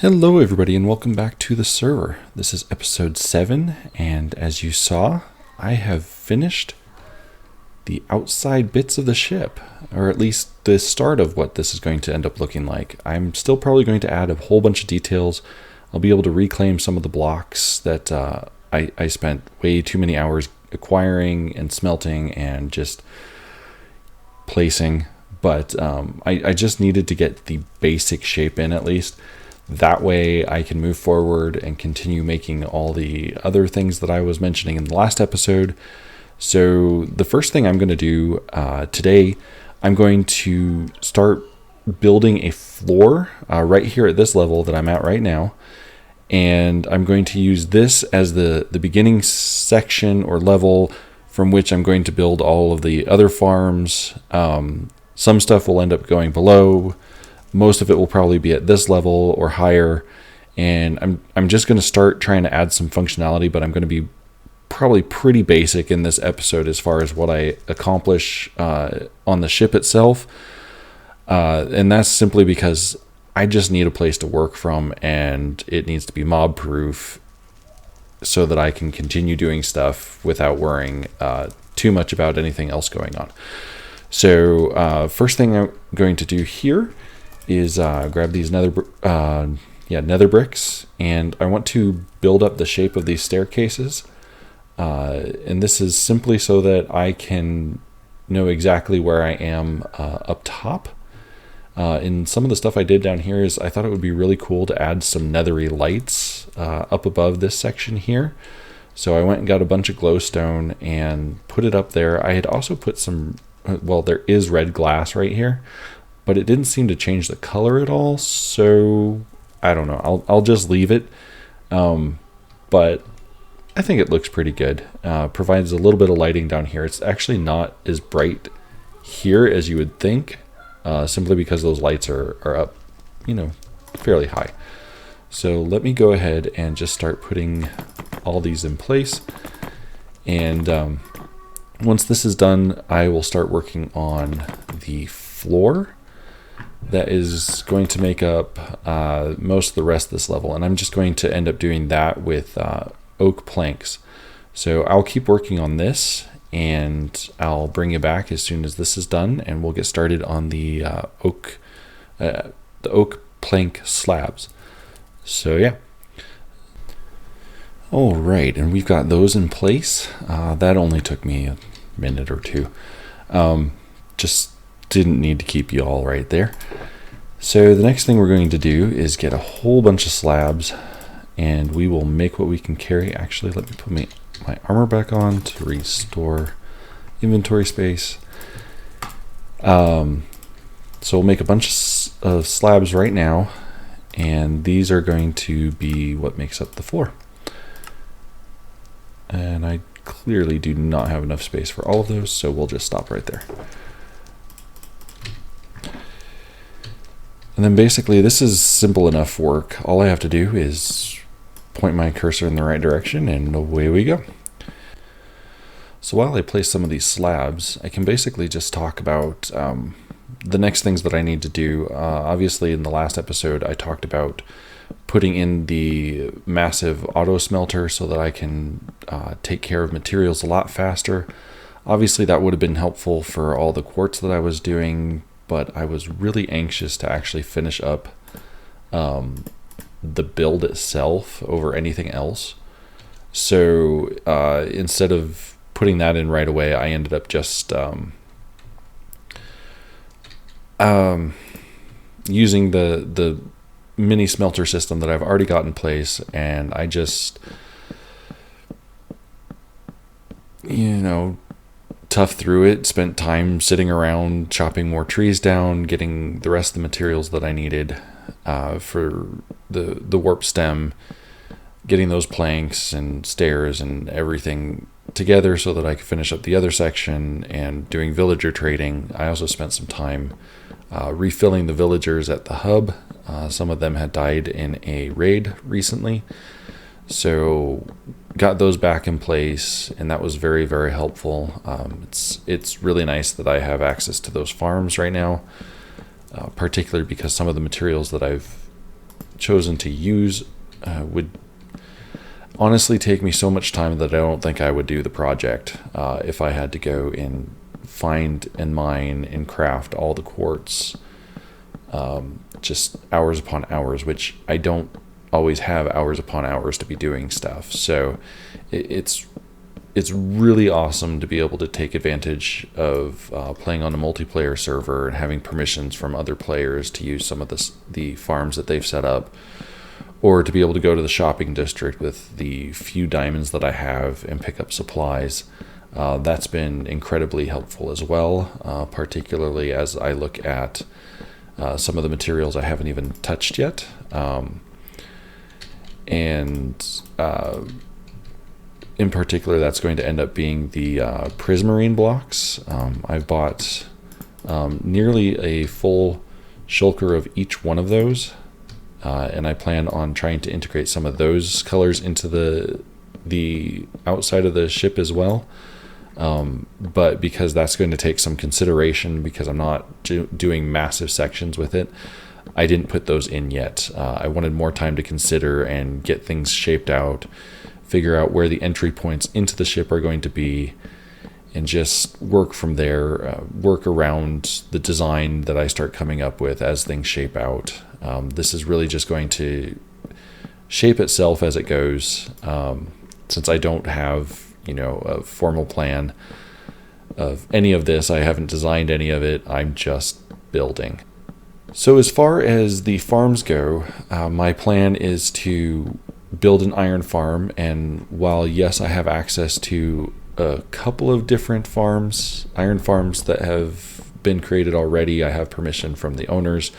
Hello everybody and welcome back to the server. This is episode 7, and as you saw, I have finished the outside bits of the ship, or at least the start of what this is going to end up looking like. I'm still probably going to add a whole bunch of details. I'll be able to reclaim some of the blocks that I spent way too many hours acquiring and smelting and just placing, but I just needed to get the basic shape in at least. That way I can move forward and continue making all the other things that I was mentioning in the last episode. So the first thing I'm going to do today, I'm going to start building a floor right here at this level that I'm at right now. And I'm going to use this as the beginning section or level from which I'm going to build all of the other farms. Some stuff will end up going below. Most of it will probably be at this level or higher, and I'm just going to start trying to add some functionality, but I'm going to be probably pretty basic in this episode as far as what I accomplish on the ship itself, and that's simply because I just need a place to work from, and it needs to be mob proof so that I can continue doing stuff without worrying too much about anything else going on. So first thing I'm going to do here is grab these nether bricks, and I want to build up the shape of these staircases, and this is simply so that I can know exactly where I am up top. And some of the stuff I did down here is I thought it would be really cool to add some nethery lights up above this section here. So I went and got a bunch of glowstone and put it up there. I had also put some, well, there is red glass right here, but it didn't seem to change the color at all, so I don't know. I'll just leave it, but I think it looks pretty good. Provides a little bit of lighting down here. It's actually not as bright here as you would think, simply because those lights are up, fairly high. So let me go ahead and just start putting all these in place, and once this is done, I will start working on the floor that is going to make up most of the rest of this level, and I'm just going to end up doing that with oak planks. So I'll keep working on this, and I'll bring you back as soon as this is done, and we'll get started on the oak plank slabs. So yeah. All right, and we've got those in place. That only took me a minute or two. Just didn't need to keep you all right there. So the next thing we're going to do is get a whole bunch of slabs, and we will make what we can carry. Actually, let me put my armor back on to restore inventory space. So we'll make a bunch of slabs right now, and these are going to be what makes up the floor. And I clearly do not have enough space for all of those, so we'll just stop right there. And then basically this is simple enough work. All I have to do is point my cursor in the right direction, and away we go. So while I place some of these slabs, I can basically just talk about the next things that I need to do. Obviously in the last episode I talked about putting in the massive auto smelter so that I can take care of materials a lot faster. Obviously that would have been helpful for all the quartz that I was doing, but I was really anxious to actually finish up the build itself over anything else. So instead of putting that in right away, I ended up just using the mini smelter system that I've already got in place, and I just tough through it, spent time sitting around chopping more trees down, getting the rest of the materials that I needed for the warp stem, getting those planks and stairs and everything together so that I could finish up the other section, and doing villager trading. I also spent some time refilling the villagers at the hub. Some of them had died in a raid recently, so got those back in place, and that was very, very helpful. It's really nice that I have access to those farms right now, particularly because some of the materials that I've chosen to use would honestly take me so much time that I don't think I would do the project if I had to go and find and mine and craft all the quartz just hours upon hours, which I don't always have hours upon hours to be doing stuff. So it's really awesome to be able to take advantage of playing on a multiplayer server and having permissions from other players to use some of the farms that they've set up, or to be able to go to the shopping district with the few diamonds that I have and pick up supplies. That's been incredibly helpful as well, particularly as I look at some of the materials I haven't even touched yet. In particular, that's going to end up being the prismarine blocks. I've bought nearly a full shulker of each one of those, and I plan on trying to integrate some of those colors into the outside of the ship as well. But because that's going to take some consideration, because I'm not doing massive sections with it, I didn't put those in yet. I wanted more time to consider and get things shaped out, figure out where the entry points into the ship are going to be, and just work from there, work around the design that I start coming up with as things shape out. This is really just going to shape itself as it goes, since I don't have a formal plan of any of this. I haven't designed any of it. I'm just building. So as far as the farms go, my plan is to build an iron farm, and while yes, I have access to a couple of different farms, iron farms that have been created already, I have permission from the owners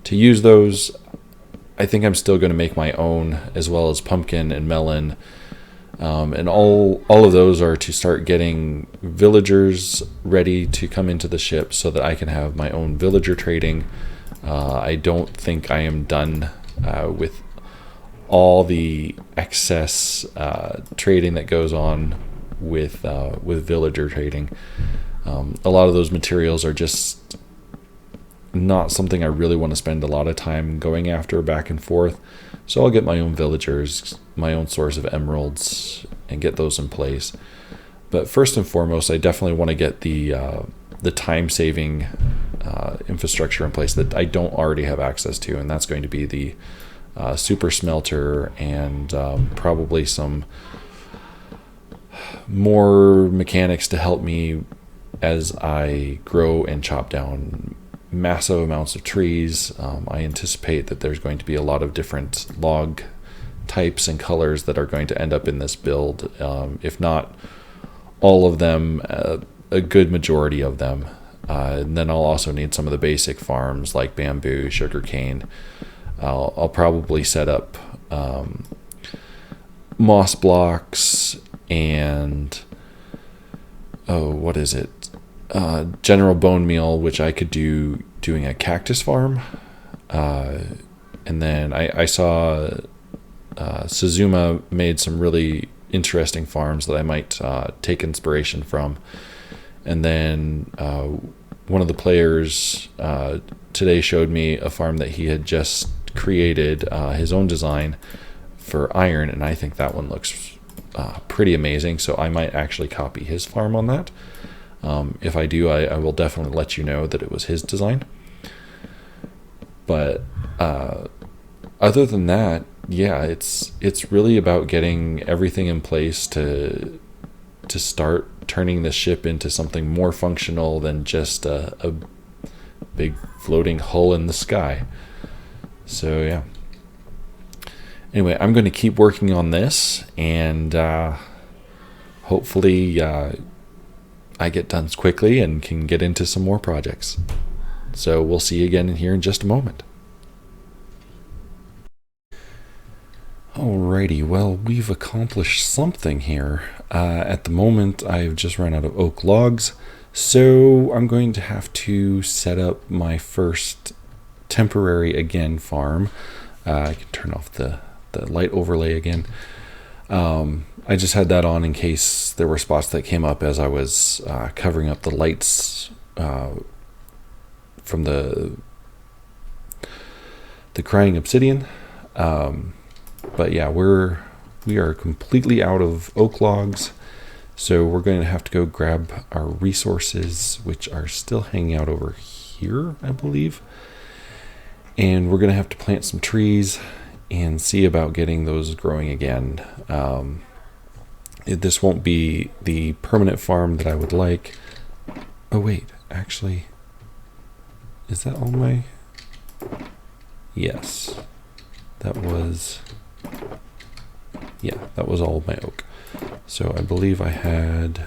to use those. I think I'm still going to make my own, as well as pumpkin and melon. And all of those are to start getting villagers ready to come into the ship so that I can have my own villager trading. I don't think I am done with all the excess trading that goes on with villager trading. A lot of those materials are just not something I really want to spend a lot of time going after back and forth. So I'll get my own villagers, my own source of emeralds, and get those in place. But first and foremost, I definitely want to get the time-saving infrastructure in place that I don't already have access to, and that's going to be the super smelter and probably some more mechanics to help me as I grow and chop down massive amounts of trees. I anticipate that there's going to be a lot of different log types and colors that are going to end up in this build, if not all of them, a good majority of them. And then I'll also need some of the basic farms like bamboo, sugarcane. I'll probably set up moss blocks and what is it? General bone meal, which I could do doing a cactus farm. And then I saw Suzuma made some really interesting farms that I might take inspiration from. And then one of the players today showed me a farm that he had just created, his own design for iron, and I think that one looks pretty amazing, so I might actually copy his farm on that. If I do, I will definitely let you know that it was his design. But other than that, yeah, it's really about getting everything in place to start turning the ship into something more functional than just a big floating hull in the sky. So yeah. Anyway, I'm going to keep working on this, and hopefully I get done quickly and can get into some more projects. So we'll see you again here in just a moment. Alrighty, well, we've accomplished something here. At the moment, I've just run out of oak logs, so I'm going to have to set up my first temporary again farm. I can turn off the light overlay again. I just had that on in case there were spots that came up as I was covering up the lights from the crying obsidian. But yeah, we are completely out of oak logs, so we're going to have to go grab our resources, which are still hanging out over here, I believe. And we're going to have to plant some trees and see about getting those growing again. This won't be the permanent farm that I would like. Oh wait, actually, is that all my... Yes, that was all my oak. So I believe I had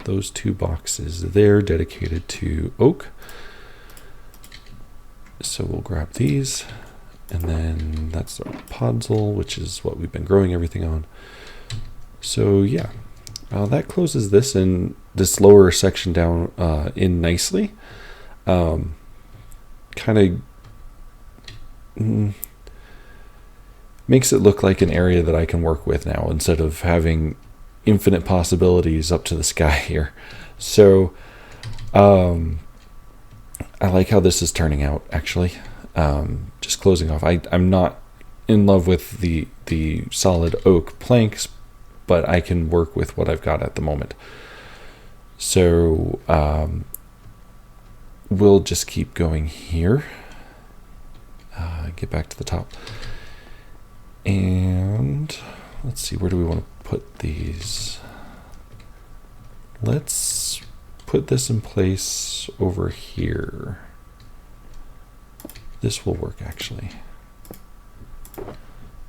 those 2 boxes there dedicated to oak. So we'll grab these, and then that's our podzol, which is what we've been growing everything on. So yeah, that closes this lower section down in nicely. Kind of makes it look like an area that I can work with now, instead of having infinite possibilities up to the sky here. So I like how this is turning out, actually. Just closing off. I'm not in love with the solid oak planks, but I can work with what I've got at the moment. So we'll just keep going here. Get back to the top. And let's see, where do we want to put these? Let's put this in place over here. This will work, actually.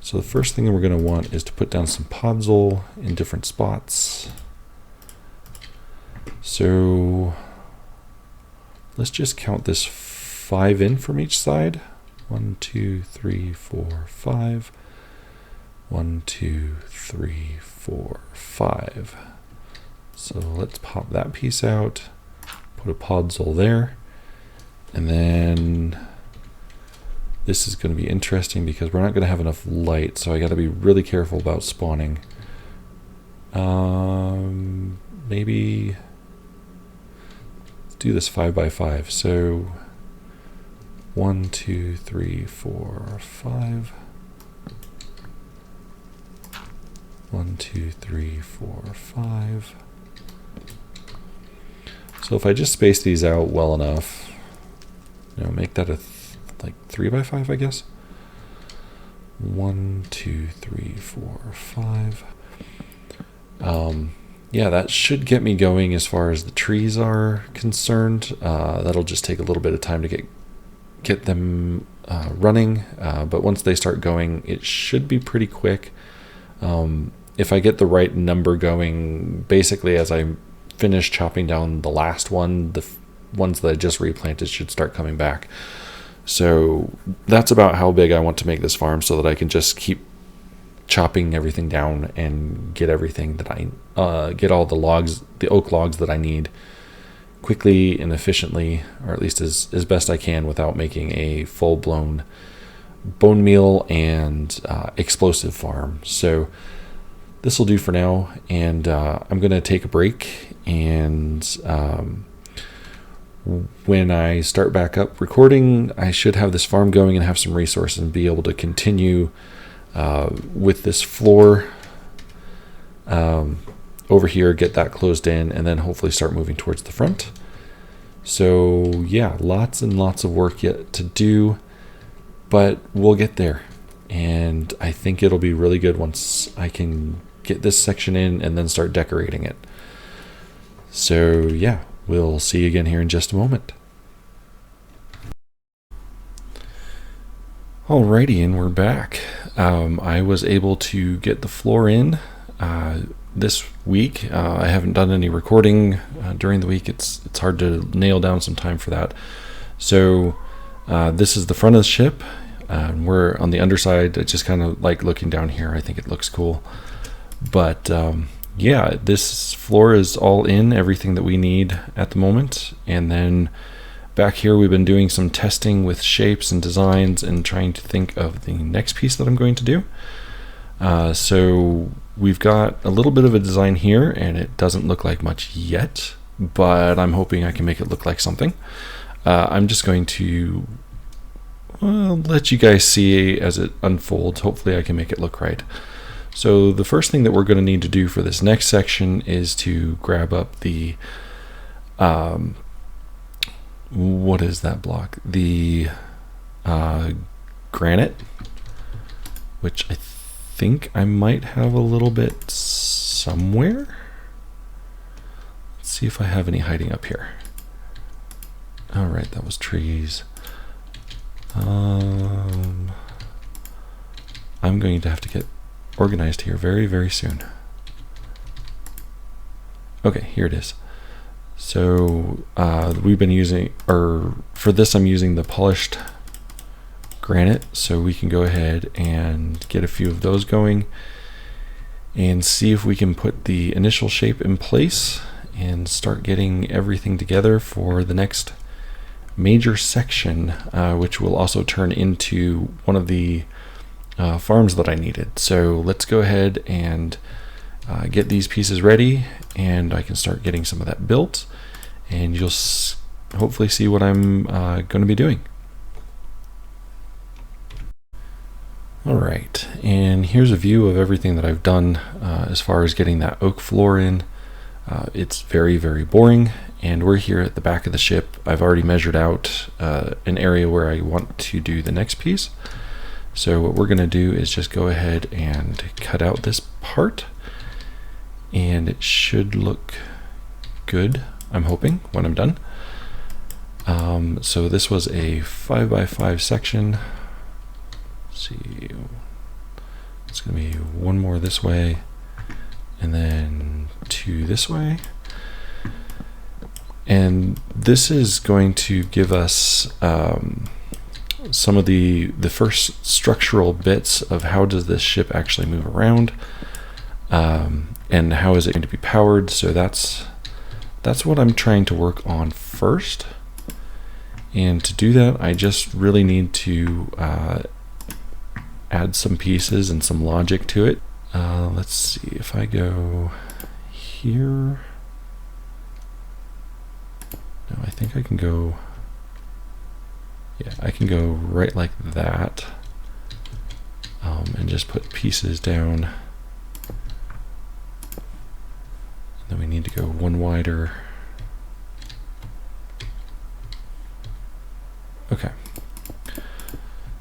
So the first thing we're going to want is to put down some podzol in different spots. So let's just count this 5 in from each side. 1, 2, 3, 4, 5. 1, 2, 3, 4, 5. So let's pop that piece out, put a podzol there, and then this is going to be interesting because we're not going to have enough light, so I got to be really careful about spawning. Maybe let's do this 5 by 5. So 1, 2, 3, 4, 5. 1, 2, 3, 4, 5. So if I just space these out well enough, make that a like 3 by 5, I guess. 1, 2, 3, 4, 5. Yeah, that should get me going as far as the trees are concerned. That'll just take a little bit of time to get them running, but once they start going, it should be pretty quick. If I get the right number going, basically as I finish chopping down the last one, the ones that I just replanted should start coming back. So that's about how big I want to make this farm, so that I can just keep chopping everything down and get everything that I get all the logs, the oak logs that I need quickly and efficiently, or at least as best I can, without making a full-blown bone meal and explosive farm. So this will do for now, and I'm going to take a break, and when I start back up recording, I should have this farm going and have some resources and be able to continue with this floor over here, get that closed in, and then hopefully start moving towards the front. So yeah, lots and lots of work yet to do, but we'll get there. And I think it'll be really good once I can get this section in and then start decorating it. So yeah, we'll see you again here in just a moment. Alrighty, and we're back. I was able to get the floor in this week. I haven't done any recording during the week. It's hard to nail down some time for that. So this is the front of the ship. We're on the underside. I just kind of like looking down here. I think it looks cool. But yeah, this floor is all in, everything that we need at the moment. And then back here, we've been doing some testing with shapes and designs and trying to think of the next piece that I'm going to do. So we've got a little bit of a design here, and it doesn't look like much yet, but I'm hoping I can make it look like something. I'm just going to I'll let you guys see as it unfolds. Hopefully I can make it look right. So the first thing that we're going to need to do for this next section is to grab up the, what is that block? The granite, which I think I might have a little bit somewhere. Let's see if I have any hiding up here. All right, that was trees. I'm going to have to get organized here very, very soon. Okay, here it is. So we've been using, or for this I'm using the polished granite, so we can go ahead and get a few of those going and see if we can put the initial shape in place and start getting everything together for the next major section, which will also turn into one of the farms that I needed. So let's go ahead and get these pieces ready, and I can start getting some of that built, and you'll hopefully see what I'm going to be doing. All right, and here's a view of everything that I've done as far as getting that oak floor in. It's very, very boring, and we're here at the back of the ship. I've already measured out an area where I want to do the next piece. So what we're going to do is just go ahead and cut out this part, and it should look good, I'm hoping, when I'm done. So this was a 5x5 section. Let's see, it's going to be one more this way, and then two this way. And this is going to give us some of the first structural bits of how does this ship actually move around, and how is it going to be powered. So that's what I'm trying to work on first. And to do that, I just really need to add some pieces and some logic to it. Let's see if I go here. No, I think I can go, yeah, I can go right like that, and just put pieces down. And then we need to go one wider. Okay.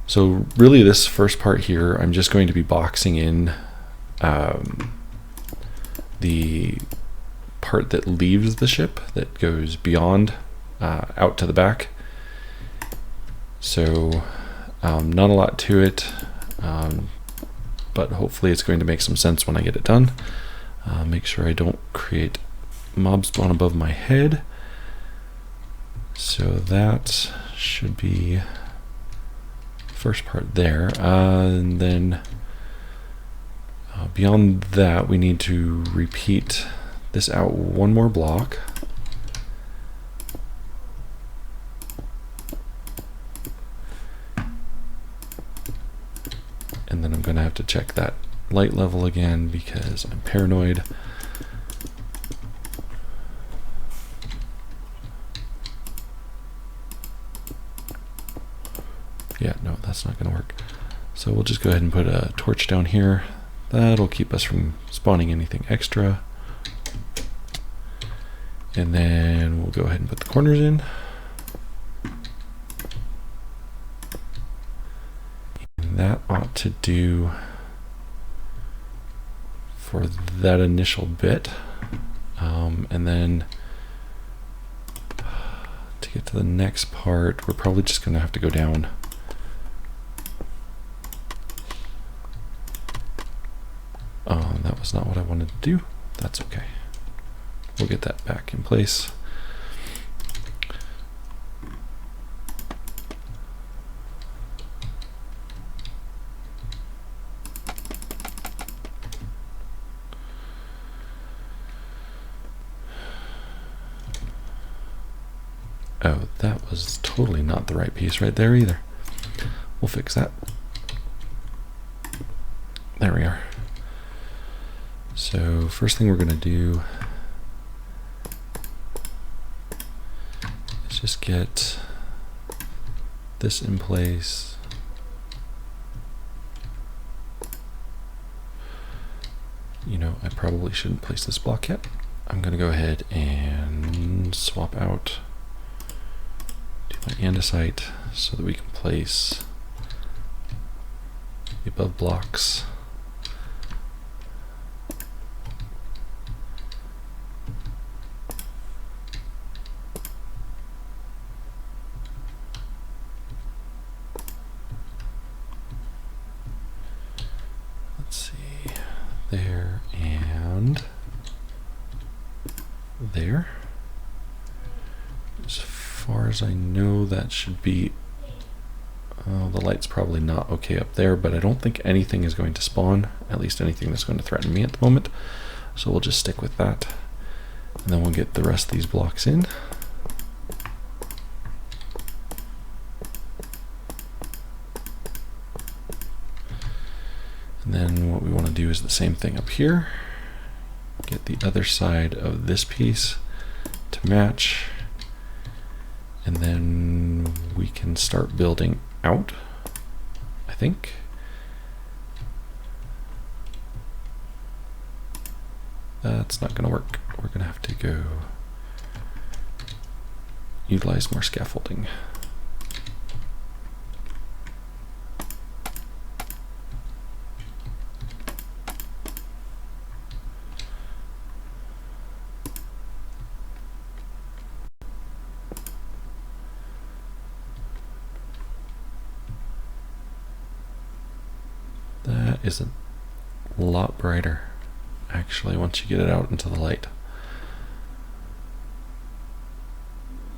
So really this first part here, I'm just going to be boxing in the part that leaves the ship, that goes beyond out to the back. So not a lot to it, but hopefully it's going to make some sense when I get it done. Make sure I don't create mob spawn above my head. So that should be the first part there, and then beyond that we need to repeat this out one more block. And then I'm going to have to check that light level again because I'm paranoid. Yeah, no, that's not going to work. So we'll just go ahead and put a torch down here. That'll keep us from spawning anything extra. And then we'll go ahead and put the corners in. And that ought to do for that initial bit. And then to get to the next part, we're probably just going to have to go down. That was not what I wanted to do. That's okay. We'll get that back in place. Oh, that was totally not the right piece right there either. We'll fix that. There we are. So first thing we're going to do is just get this in place. You know, I probably shouldn't place this block yet. I'm going to go ahead and swap out to my andesite so that we can place the above blocks. Let's see, there and there. As far as I know, that should be, the light's probably not okay up there, but I don't think anything is going to spawn, at least anything that's going to threaten me at the moment. So we'll just stick with that, and then we'll get the rest of these blocks in. And then what we want to do is the same thing up here. Get the other side of this piece to match, and then we can start building out, I think. That's not going to work. We're going to have to go utilize more scaffolding. That is a lot brighter, actually, once you get it out into the light.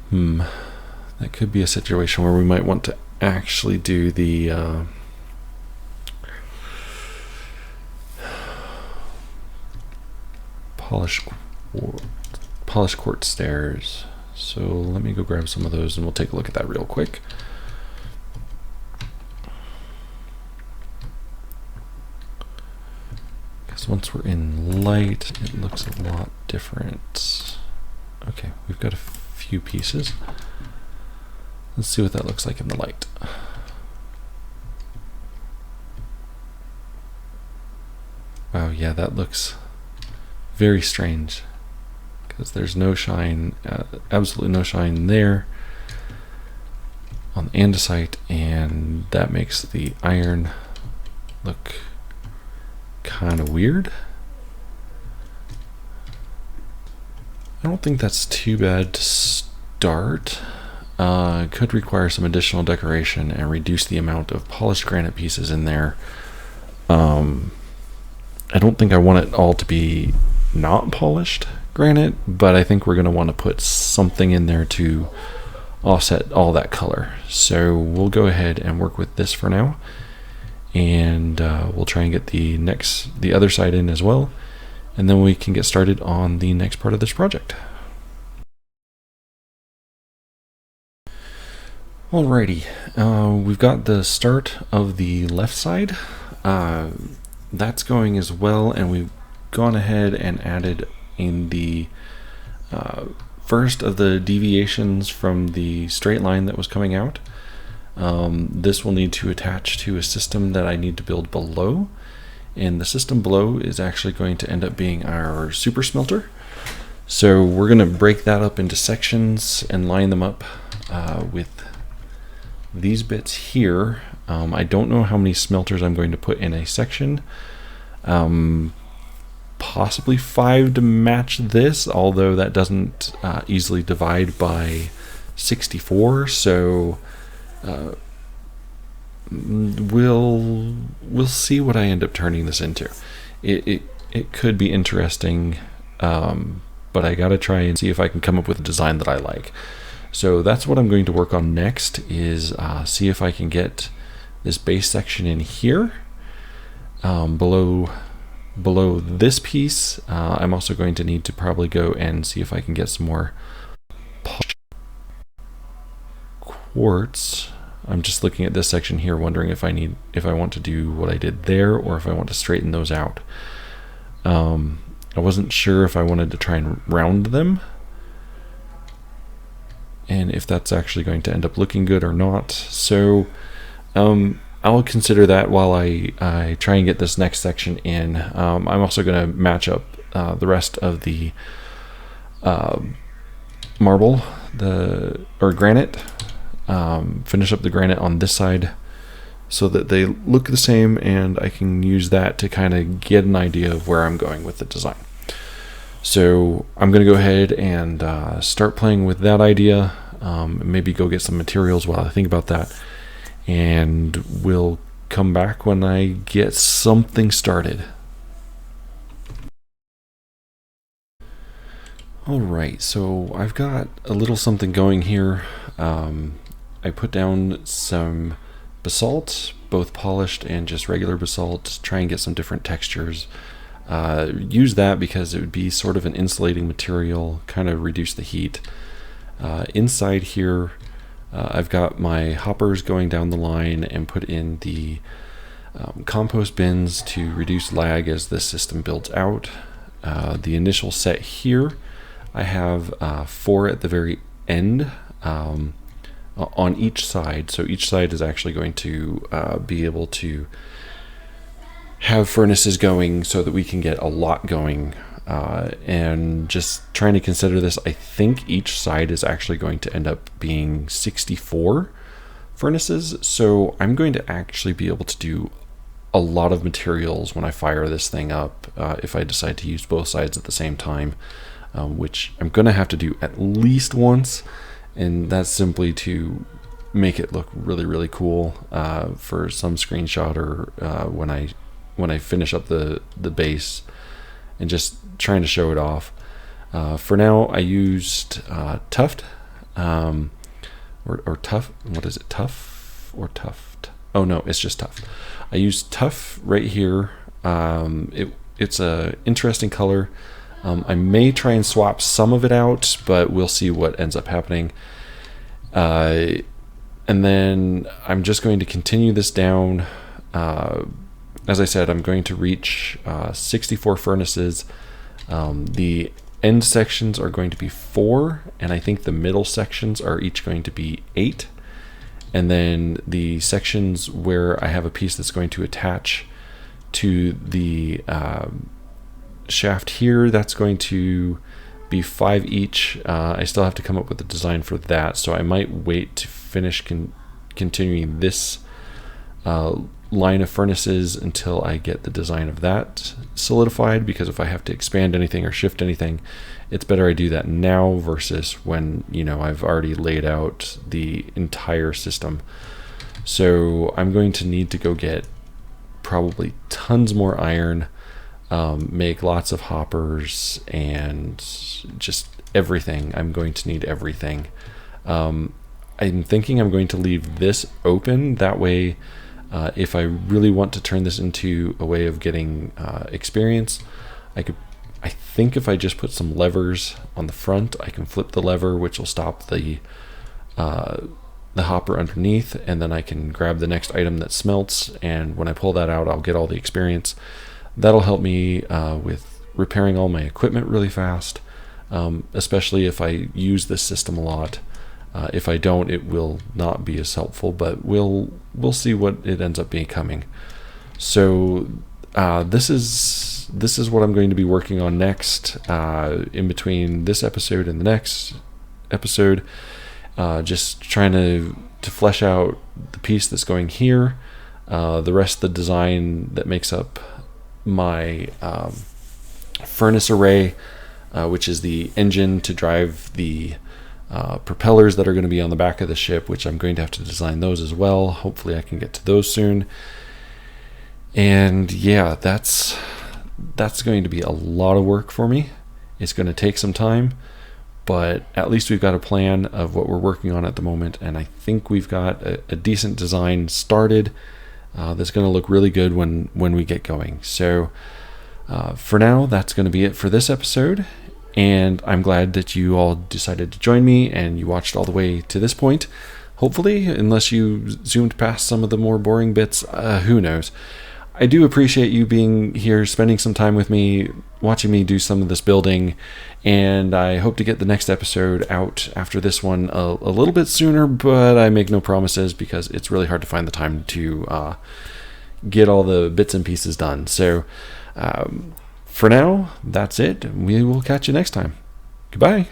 That could be a situation where we might want to actually do the polished quartz stairs. So let me go grab some of those and we'll take a look at that real quick. Because once we're in light, it looks a lot different. Okay, we've got a few pieces. Let's see what that looks like in the light. Wow, yeah, that looks very strange because there's no shine, absolutely no shine there on the andesite, and that makes the iron look kind of weird. I don't think that's too bad to start. Could require some additional decoration and reduce the amount of polished granite pieces in there. I don't think I want it all to be not polished granite, but I think we're going to want to put something in there to offset all that color. So we'll go ahead and work with this for now, and we'll try and get the other side in as well, and then we can get started on the next part of this project. Alrighty, we've got the start of the left side. That's going as well, and we've gone ahead and added in the first of the deviations from the straight line that was coming out. This will need to attach to a system that I need to build below, and the system below is actually going to end up being our super smelter. So we're going to break that up into sections and line them up with these bits here. I don't know how many smelters I'm going to put in a section. Possibly 5 to match this, although that doesn't easily divide by 64. So we'll see what I end up turning this into. It could be interesting, but I gotta try and see if I can come up with a design that I like. So that's what I'm going to work on next, is see if I can get this base section in here below this piece. I'm also going to need to probably go and see if I can get some more quartz. I'm just looking at this section here, wondering if I want to do what I did there, or if I want to straighten those out. I wasn't sure if I wanted to try and round them and if that's actually going to end up looking good or not. So I'll consider that while I try and get this next section in. I'm also going to match up the rest of the marble, or granite, finish up the granite on this side so that they look the same, and I can use that to kind of get an idea of where I'm going with the design. So I'm going to go ahead and start playing with that idea, maybe go get some materials while I think about that, and we'll come back when I get something started. Alright, so I've got a little something going here. I put down some basalt, both polished and just regular basalt, try and get some different textures. Use that because it would be sort of an insulating material, kind of reduce the heat. Inside here, I've got my hoppers going down the line and put in the compost bins to reduce lag as the system builds out. The initial set here, I have 4 at the very end on each side. So each side is actually going to be able to have furnaces going so that we can get a lot going. And just trying to consider this, I think each side is actually going to end up being 64 furnaces. So I'm going to actually be able to do a lot of materials when I fire this thing up, if I decide to use both sides at the same time. Which I'm going to have to do at least once, and that's simply to make it look really, really cool for some screenshot, or when I finish up the base, and just trying to show it off. For now, I used Tuft, or Tuff. What is it? Tuff or Tuft? Oh no, it's just Tuft. I used Tuff right here. It's a interesting color. I may try and swap some of it out, but we'll see what ends up happening. And then I'm just going to continue this down. As I said, I'm going to reach 64 furnaces. The end sections are going to be 4, and I think the middle sections are each going to be 8. And then the sections where I have a piece that's going to attach to the shaft here, that's going to be 5 each. I still have to come up with a design for that, so I might wait to finish continuing this line of furnaces until I get the design of that solidified, because if I have to expand anything or shift anything, it's better I do that now versus when, you know, I've already laid out the entire system. So I'm going to need to go get probably tons more iron, make lots of hoppers, and just everything. I'm going to need everything. I'm thinking I'm going to leave this open, that way if I really want to turn this into a way of getting experience, I think if I just put some levers on the front, I can flip the lever, which will stop the hopper underneath, and then I can grab the next item that smelts, and when I pull that out, I'll get all the experience. That'll help me with repairing all my equipment really fast, especially if I use this system a lot. If I don't, it will not be as helpful, but we'll see what it ends up becoming. So this is what I'm going to be working on next, in between this episode and the next episode. Just trying to flesh out the piece that's going here, the rest of the design that makes up my furnace array, which is the engine to drive the propellers that are going to be on the back of the ship, which I'm going to have to design those as well. Hopefully I can get to those soon. And yeah, that's going to be a lot of work for me. It's going to take some time, but at least we've got a plan of what we're working on at the moment, and I think we've got a decent design started that's going to look really good when we get going. So for now, that's going to be it for this episode, and I'm glad that you all decided to join me and you watched all the way to this point. Hopefully, unless you zoomed past some of the more boring bits, who knows. I do appreciate you being here, spending some time with me, watching me do some of this building, and I hope to get the next episode out after this one a little bit sooner, but I make no promises because it's really hard to find the time to get all the bits and pieces done. So for now, that's it. We will catch you next time. Goodbye.